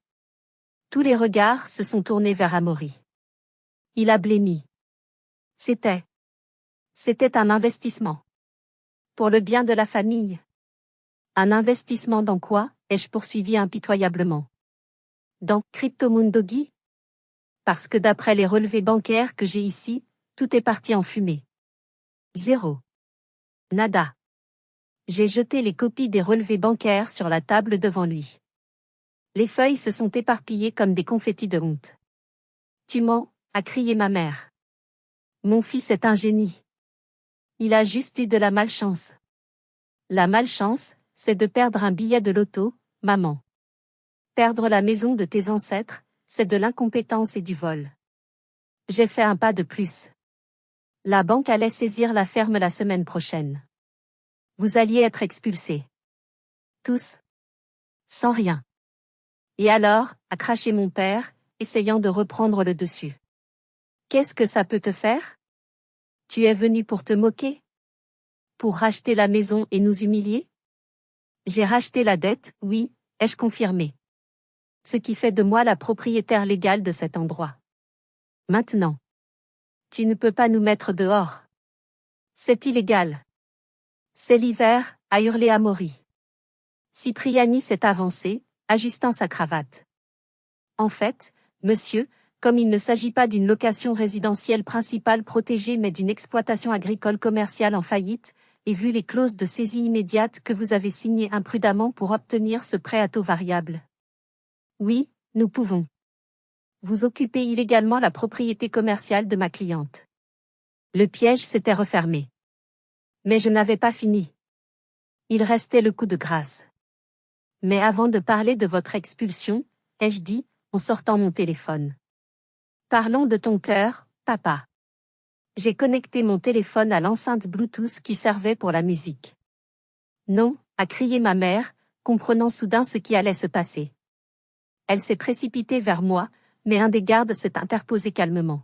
Tous les regards se sont tournés vers Amaury. Il a blêmi. C'était un investissement. Pour le bien de la famille. Un investissement dans quoi, ai-je poursuivi impitoyablement. Dans Cryptomundo Guy? Parce que d'après les relevés bancaires que j'ai ici, tout est parti en fumée. Zéro. Nada. J'ai jeté les copies des relevés bancaires sur la table devant lui. Les feuilles se sont éparpillées comme des confettis de honte. Tu mens, a crié ma mère. Mon fils est un génie. Il a juste eu de la malchance. La malchance, c'est de perdre un billet de loto, maman. Perdre la maison de tes ancêtres, c'est de l'incompétence et du vol. J'ai fait un pas de plus. La banque allait saisir la ferme la semaine prochaine. Vous alliez être expulsés. Tous. Sans rien. Et alors, a craché mon père, essayant de reprendre le dessus. Qu'est-ce que ça peut te faire? Tu es venu pour te moquer? Pour racheter la maison et nous humilier? J'ai racheté la dette, oui, ai-je confirmé. Ce qui fait de moi la propriétaire légale de cet endroit. Maintenant. Tu ne peux pas nous mettre dehors. C'est illégal. C'est l'hiver, a hurlé Amaury. Cipriani s'est avancé, ajustant sa cravate. En fait, monsieur, comme il ne s'agit pas d'une location résidentielle principale protégée mais d'une exploitation agricole commerciale en faillite, et vu les clauses de saisie immédiate que vous avez signées imprudemment pour obtenir ce prêt à taux variable. Oui, nous pouvons. Vous occupez illégalement la propriété commerciale de ma cliente. Le piège s'était refermé. Mais je n'avais pas fini. Il restait le coup de grâce. Mais avant de parler de votre expulsion, ai-je dit, en sortant mon téléphone. Parlons de ton cœur, papa. J'ai connecté mon téléphone à l'enceinte Bluetooth qui servait pour la musique. Non, a crié ma mère, comprenant soudain ce qui allait se passer. Elle s'est précipitée vers moi, mais un des gardes s'est interposé calmement.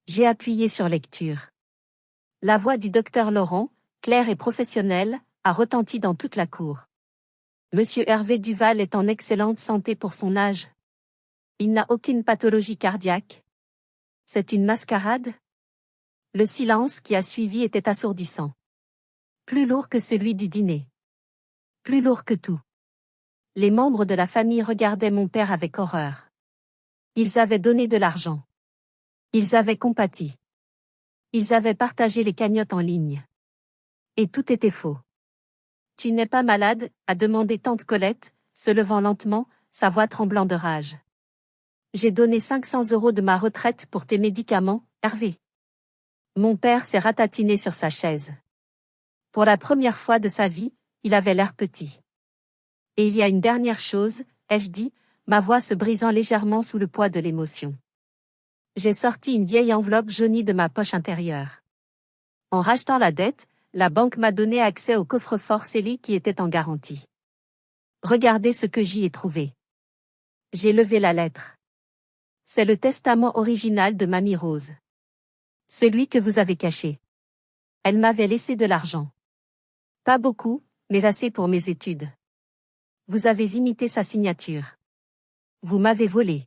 J'ai appuyé sur lecture. La voix du docteur Laurent, claire et professionnelle, a retenti dans toute la cour. Monsieur Hervé Duval est en excellente santé pour son âge. Il n'a aucune pathologie cardiaque. C'est une mascarade? Le silence qui a suivi était assourdissant. Plus lourd que celui du dîner. Plus lourd que tout. Les membres de la famille regardaient mon père avec horreur. Ils avaient donné de l'argent. Ils avaient compati. Ils avaient partagé les cagnottes en ligne. Et tout était faux. Tu n'es pas malade, a demandé tante Colette, se levant lentement, sa voix tremblant de rage. J'ai donné 500 € de ma retraite pour tes médicaments, Hervé. Mon père s'est ratatiné sur sa chaise. Pour la première fois de sa vie, il avait l'air petit. Et il y a une dernière chose, ai-je dit, ma voix se brisant légèrement sous le poids de l'émotion. J'ai sorti une vieille enveloppe jaunie de ma poche intérieure. En rachetant la dette, la banque m'a donné accès au coffre-fort scellé qui était en garantie. Regardez ce que j'y ai trouvé. J'ai levé la lettre. C'est le testament original de Mamie Rose. Celui que vous avez caché. Elle m'avait laissé de l'argent. Pas beaucoup, mais assez pour mes études. Vous avez imité sa signature. Vous m'avez volé.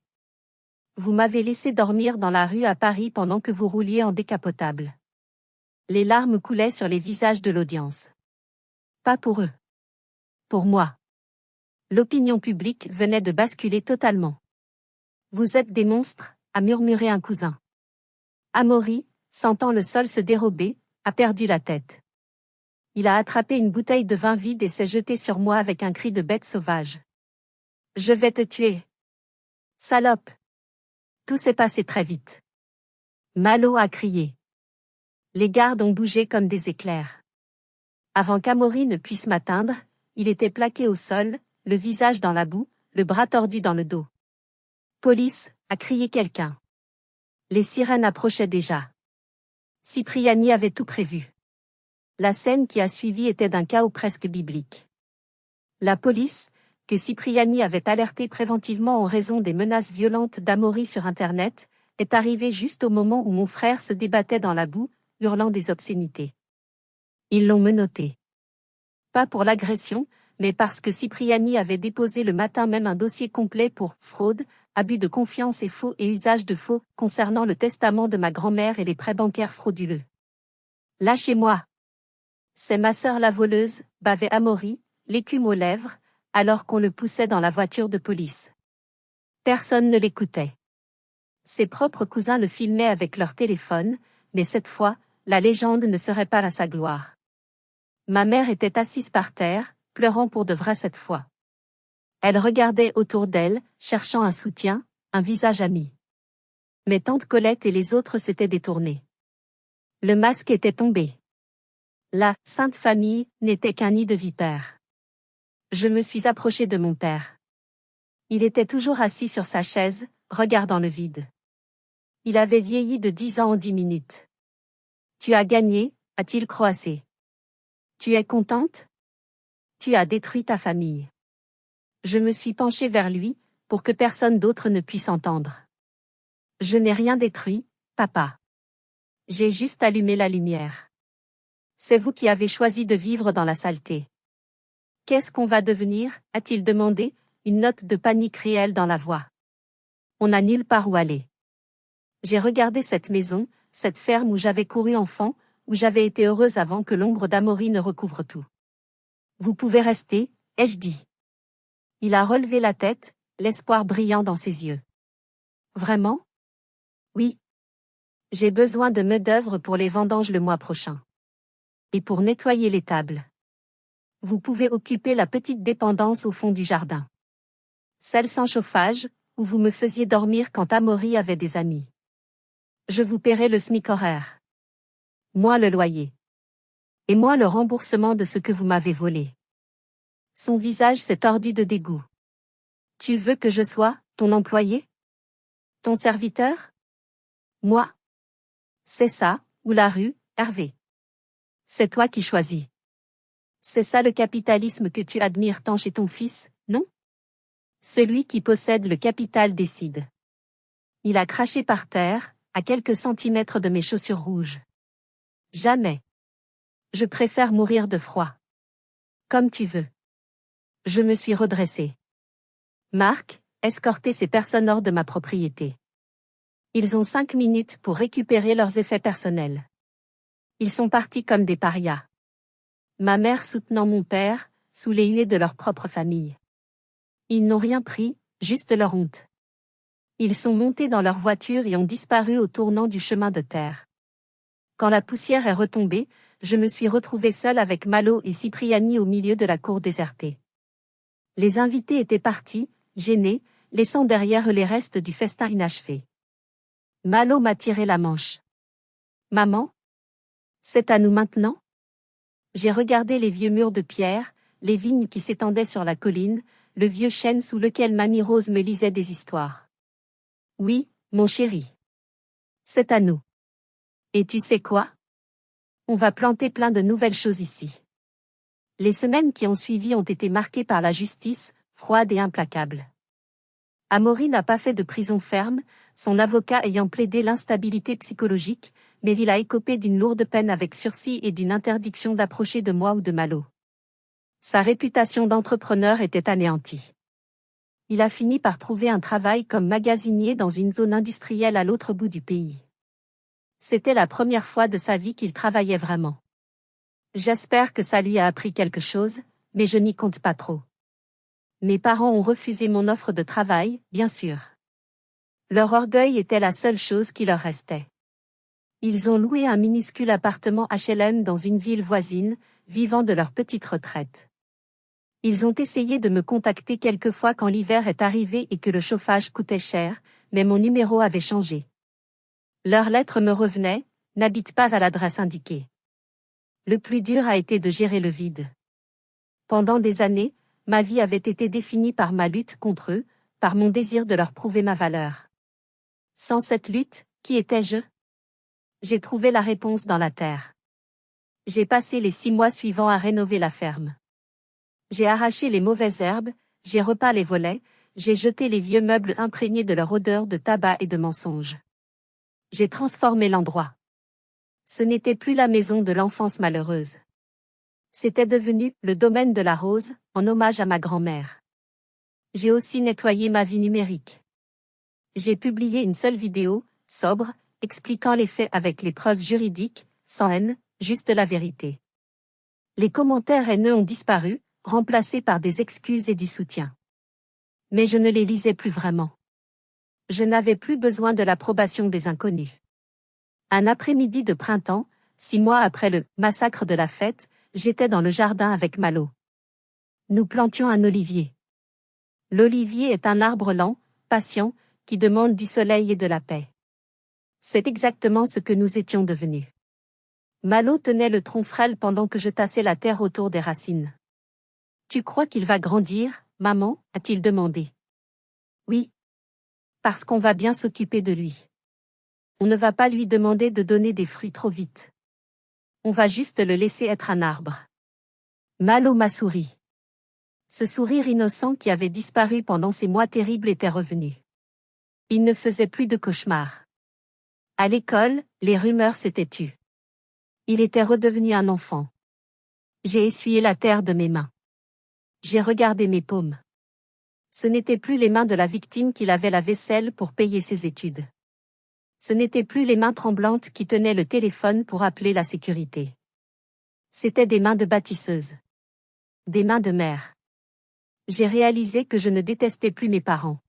Vous m'avez laissé dormir dans la rue à Paris pendant que vous rouliez en décapotable. Les larmes coulaient sur les visages de l'audience. Pas pour eux. Pour moi. L'opinion publique venait de basculer totalement. Vous êtes des monstres, a murmuré un cousin. Amaury, sentant le sol se dérober, a perdu la tête. Il a attrapé une bouteille de vin vide et s'est jeté sur moi avec un cri de bête sauvage. Je vais te tuer. Salope. Tout s'est passé très vite. Malo a crié. Les gardes ont bougé comme des éclairs. Avant qu'Amaury ne puisse m'atteindre, il était plaqué au sol, le visage dans la boue, le bras tordu dans le dos. Police, a crié quelqu'un. Les sirènes approchaient déjà. Cipriani avait tout prévu. La scène qui a suivi était d'un chaos presque biblique. La police, que Cipriani avait alertée préventivement en raison des menaces violentes d'Amaury sur Internet, est arrivée juste au moment où mon frère se débattait dans la boue, hurlant des obscénités. Ils l'ont menotté. Pas pour l'agression, mais parce que Cipriani avait déposé le matin même un dossier complet pour fraude, abus de confiance et faux et usage de faux concernant le testament de ma grand-mère et les prêts bancaires frauduleux. Lâchez-moi. C'est ma sœur la voleuse, bavait Amaury, l'écume aux lèvres, alors qu'on le poussait dans la voiture de police. Personne ne l'écoutait. Ses propres cousins le filmaient avec leur téléphone, mais cette fois, la légende ne serait pas à sa gloire. Ma mère était assise par terre, pleurant pour de vrai cette fois. Elle regardait autour d'elle, cherchant un soutien, un visage ami. Mais tante Colette et les autres s'étaient détournés. Le masque était tombé. La Sainte Famille n'était qu'un nid de vipères. Je me suis approchée de mon père. Il était toujours assis sur sa chaise, regardant le vide. Il avait vieilli de 10 ans en 10 minutes. Tu as gagné, a-t-il croassé. Tu es contente? Tu as détruit ta famille. Je me suis penchée vers lui, pour que personne d'autre ne puisse entendre. Je n'ai rien détruit, papa. J'ai juste allumé la lumière. C'est vous qui avez choisi de vivre dans la saleté. Qu'est-ce qu'on va devenir, a-t-il demandé, une note de panique réelle dans la voix. On n'a nulle part où aller. J'ai regardé cette maison, cette ferme où j'avais couru enfant, où j'avais été heureuse avant que l'ombre d'Amaury ne recouvre tout. Vous pouvez rester, ai-je dit. Il a relevé la tête, l'espoir brillant dans ses yeux. Vraiment? Oui. J'ai besoin de main-d'œuvre pour les vendanges le mois prochain. Et pour nettoyer les tables. Vous pouvez occuper la petite dépendance au fond du jardin. Celle sans chauffage, où vous me faisiez dormir quand Amaury avait des amis. Je vous paierai le SMIC horaire. Moi le loyer. Et moi le remboursement de ce que vous m'avez volé. Son visage s'est tordu de dégoût. Tu veux que je sois ton employé? Ton serviteur? Moi? C'est ça, ou la rue, Hervé. C'est toi qui choisis. C'est ça le capitalisme que tu admires tant chez ton fils, non? Celui qui possède le capital décide. Il a craché par terre, à quelques centimètres de mes chaussures rouges. Jamais. Je préfère mourir de froid. Comme tu veux. Je me suis redressée. Marc, escortez ces personnes hors de ma propriété. Ils ont 5 minutes pour récupérer leurs effets personnels. Ils sont partis comme des parias. Ma mère soutenant mon père, sous les huées de leur propre famille. Ils n'ont rien pris, juste leur honte. Ils sont montés dans leur voiture et ont disparu au tournant du chemin de terre. Quand la poussière est retombée, je me suis retrouvée seule avec Malo et Cipriani au milieu de la cour désertée. Les invités étaient partis, gênés, laissant derrière eux les restes du festin inachevé. Malo m'a tiré la manche. Maman? C'est à nous maintenant? J'ai regardé les vieux murs de pierre, les vignes qui s'étendaient sur la colline, le vieux chêne sous lequel Mamie Rose me lisait des histoires. Oui, mon chéri. C'est à nous. Et tu sais quoi? On va planter plein de nouvelles choses ici. Les semaines qui ont suivi ont été marquées par la justice, froide et implacable. Amaury n'a pas fait de prison ferme, son avocat ayant plaidé l'instabilité psychologique, mais il a écopé d'une lourde peine avec sursis et d'une interdiction d'approcher de moi ou de Malo. Sa réputation d'entrepreneur était anéantie. Il a fini par trouver un travail comme magasinier dans une zone industrielle à l'autre bout du pays. C'était la première fois de sa vie qu'il travaillait vraiment. J'espère que ça lui a appris quelque chose, mais je n'y compte pas trop. Mes parents ont refusé mon offre de travail, bien sûr. Leur orgueil était la seule chose qui leur restait. Ils ont loué un minuscule appartement HLM dans une ville voisine, vivant de leur petite retraite. Ils ont essayé de me contacter quelques fois quand l'hiver est arrivé et que le chauffage coûtait cher, mais mon numéro avait changé. Leurs lettres me revenaient, n'habite pas à l'adresse indiquée. Le plus dur a été de gérer le vide. Pendant des années, ma vie avait été définie par ma lutte contre eux, par mon désir de leur prouver ma valeur. Sans cette lutte, qui étais-je? J'ai trouvé la réponse dans la terre. J'ai passé les 6 mois suivants à rénover la ferme. J'ai arraché les mauvaises herbes, j'ai repeint les volets, j'ai jeté les vieux meubles imprégnés de leur odeur de tabac et de mensonges. J'ai transformé l'endroit. Ce n'était plus la maison de l'enfance malheureuse. C'était devenu le domaine de la rose, en hommage à ma grand-mère. J'ai aussi nettoyé ma vie numérique. J'ai publié une seule vidéo, sobre, expliquant les faits avec les preuves juridiques, sans haine, juste la vérité. Les commentaires haineux ont disparu, remplacés par des excuses et du soutien. Mais je ne les lisais plus vraiment. Je n'avais plus besoin de l'approbation des inconnus. Un après-midi de printemps, 6 mois après le massacre de la fête, j'étais dans le jardin avec Malo. Nous plantions un olivier. L'olivier est un arbre lent, patient, qui demande du soleil et de la paix. C'est exactement ce que nous étions devenus. Malo tenait le tronc frêle pendant que je tassais la terre autour des racines. « Tu crois qu'il va grandir, maman ?» a-t-il demandé. « Oui. Parce qu'on va bien s'occuper de lui. On ne va pas lui demander de donner des fruits trop vite. On va juste le laisser être un arbre. » Malo m'a souri. Ce sourire innocent qui avait disparu pendant ces mois terribles était revenu. Il ne faisait plus de cauchemars. À l'école, les rumeurs s'étaient tues. Il était redevenu un enfant. J'ai essuyé la terre de mes mains. J'ai regardé mes paumes. Ce n'étaient plus les mains de la victime qui lavait la vaisselle pour payer ses études. Ce n'étaient plus les mains tremblantes qui tenaient le téléphone pour appeler la sécurité. C'étaient des mains de bâtisseuse. Des mains de mère. J'ai réalisé que je ne détestais plus mes parents.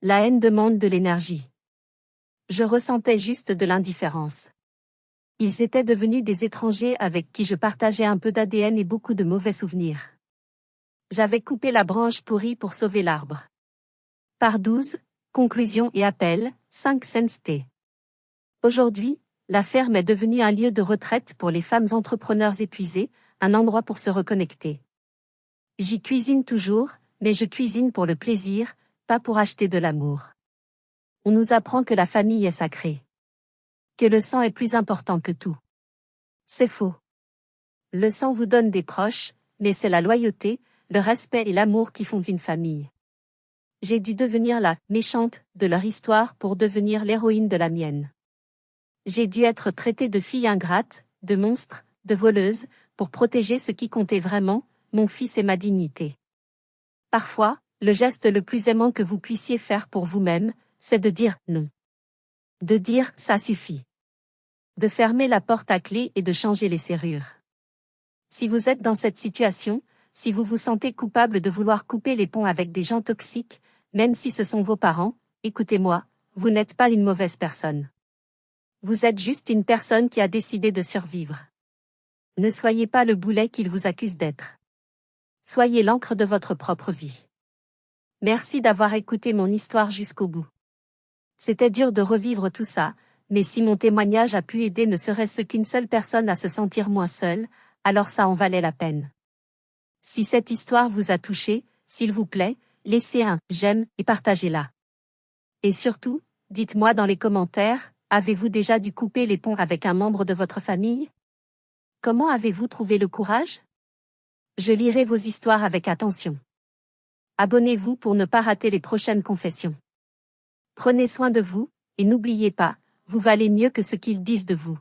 La haine demande de l'énergie. Je ressentais juste de l'indifférence. Ils étaient devenus des étrangers avec qui je partageais un peu d'ADN et beaucoup de mauvais souvenirs. J'avais coupé la branche pourrie pour sauver l'arbre. Par 12, conclusion et appel, 5 cents. Aujourd'hui, la ferme est devenue un lieu de retraite pour les femmes entrepreneurs épuisées, un endroit pour se reconnecter. J'y cuisine toujours, mais je cuisine pour le plaisir, pas pour acheter de l'amour. On nous apprend que la famille est sacrée. Que le sang est plus important que tout. C'est faux. Le sang vous donne des proches, mais c'est la loyauté, le respect et l'amour qui font une famille. J'ai dû devenir la méchante de leur histoire pour devenir l'héroïne de la mienne. J'ai dû être traitée de fille ingrate, de monstre, de voleuse, pour protéger ce qui comptait vraiment, mon fils et ma dignité. Parfois, le geste le plus aimant que vous puissiez faire pour vous-même, c'est de dire non. De dire ça suffit. De fermer la porte à clé et de changer les serrures. Si vous êtes dans cette situation, si vous vous sentez coupable de vouloir couper les ponts avec des gens toxiques, même si ce sont vos parents, écoutez-moi, vous n'êtes pas une mauvaise personne. Vous êtes juste une personne qui a décidé de survivre. Ne soyez pas le boulet qu'ils vous accusent d'être. Soyez l'encre de votre propre vie. Merci d'avoir écouté mon histoire jusqu'au bout. C'était dur de revivre tout ça, mais si mon témoignage a pu aider ne serait-ce qu'une seule personne à se sentir moins seule, alors ça en valait la peine. Si cette histoire vous a touché, s'il vous plaît, laissez un j'aime et partagez-la. Et surtout, dites-moi dans les commentaires, avez-vous déjà dû couper les ponts avec un membre de votre famille? Comment avez-vous trouvé le courage? Je lirai vos histoires avec attention. Abonnez-vous pour ne pas rater les prochaines confessions. Prenez soin de vous, et n'oubliez pas, vous valez mieux que ce qu'ils disent de vous.